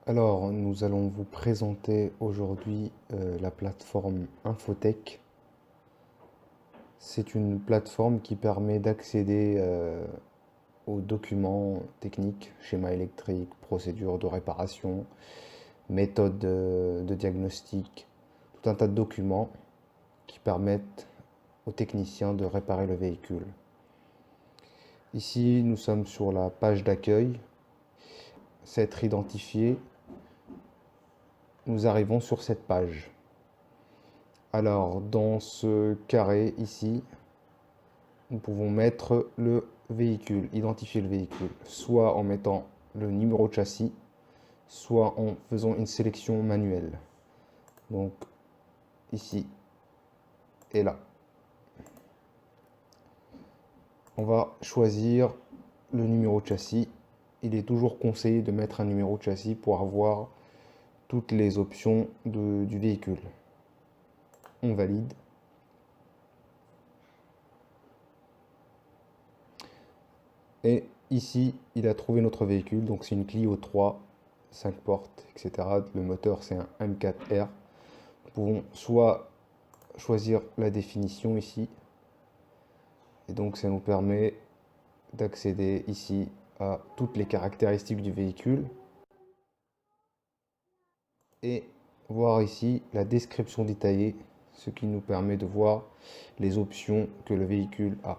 Alors, nous allons vous présenter aujourd'hui la plateforme Infotech. C'est une plateforme qui permet d'accéder aux documents techniques, schéma électrique, procédure de réparation, méthode de diagnostic, tout un tas de documents qui permettent aux techniciens de réparer le véhicule. Ici, nous sommes sur la page d'accueil. C'est être identifié. Nous arrivons sur cette page. Alors, dans ce carré ici, nous pouvons mettre le véhicule, identifier le véhicule, soit en mettant le numéro de châssis, soit en faisant une sélection manuelle. Donc, ici et là. On va choisir le numéro de châssis. Il est toujours conseillé de mettre un numéro de châssis pour avoir toutes les options du véhicule. On valide. Et ici, il a trouvé notre véhicule. Donc c'est une Clio 3, 5 portes, etc. Le moteur, c'est un M4R. Nous pouvons soit choisir la définition ici. Et donc ça nous permet d'accéder ici à toutes les caractéristiques du véhicule. Et voir ici la description détaillée, ce qui nous permet de voir les options que le véhicule a.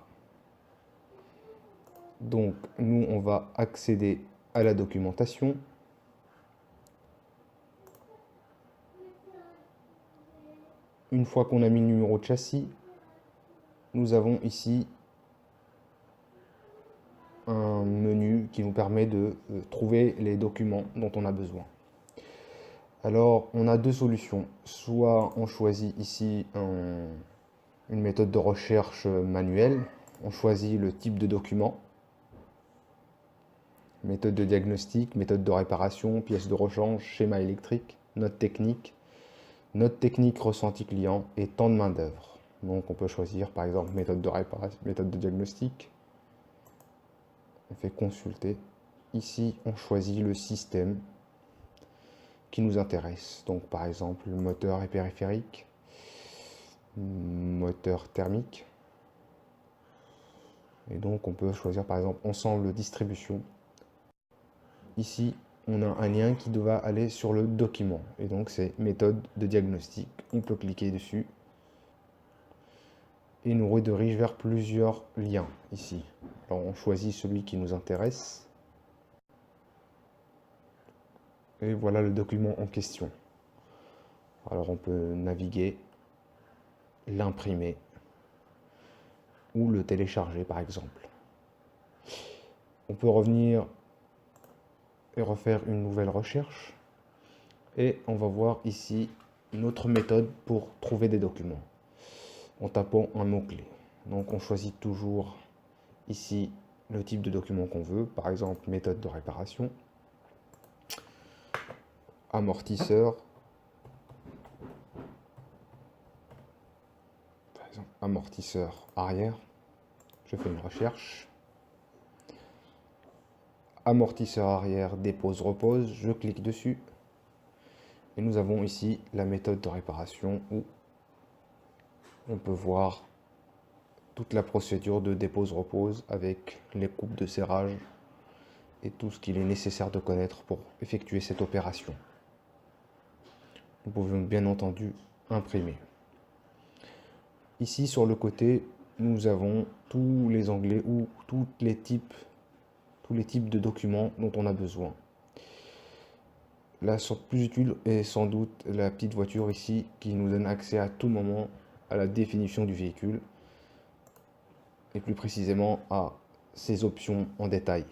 Donc nous, on va accéder à la documentation. Une fois qu'on a mis le numéro de châssis, nous avons ici un menu qui nous permet de trouver les documents dont on a besoin. Alors, on a deux solutions. Soit on choisit ici une méthode de recherche manuelle. On choisit le type de document. Méthode de diagnostic, méthode de réparation, pièce de rechange, schéma électrique, note technique ressenti client et temps de main d'œuvre. Donc on peut choisir par exemple méthode de réparation, méthode de diagnostic. On fait consulter. Ici, on choisit le système qui nous intéresse. Donc par exemple, moteur et périphérique, moteur thermique. Et donc on peut choisir par exemple ensemble distribution. Ici, on a un lien qui doit aller sur le document. Et donc c'est méthode de diagnostic. On peut cliquer dessus. Et nous redirige vers plusieurs liens ici. Alors on choisit celui qui nous intéresse. Et voilà le document en question. Alors on peut naviguer, l'imprimer ou le télécharger par exemple. On peut revenir et refaire une nouvelle recherche. Et on va voir ici notre méthode pour trouver des documents en tapant un mot-clé. Donc on choisit toujours ici le type de document qu'on veut, par exemple méthode de réparation, amortisseur, par exemple amortisseur arrière, je fais une recherche, amortisseur arrière dépose-repose, je clique dessus, et nous avons ici la méthode de réparation où on peut voir toute la procédure de dépose-repose avec les coupes de serrage et tout ce qu'il est nécessaire de connaître pour effectuer cette opération. Nous pouvons bien entendu imprimer. Ici sur le côté, nous avons tous les onglets ou tous les types de documents dont on a besoin. La sorte plus utile est sans doute la petite voiture ici qui nous donne accès à tout moment à la définition du véhicule et plus précisément à ses options en détail.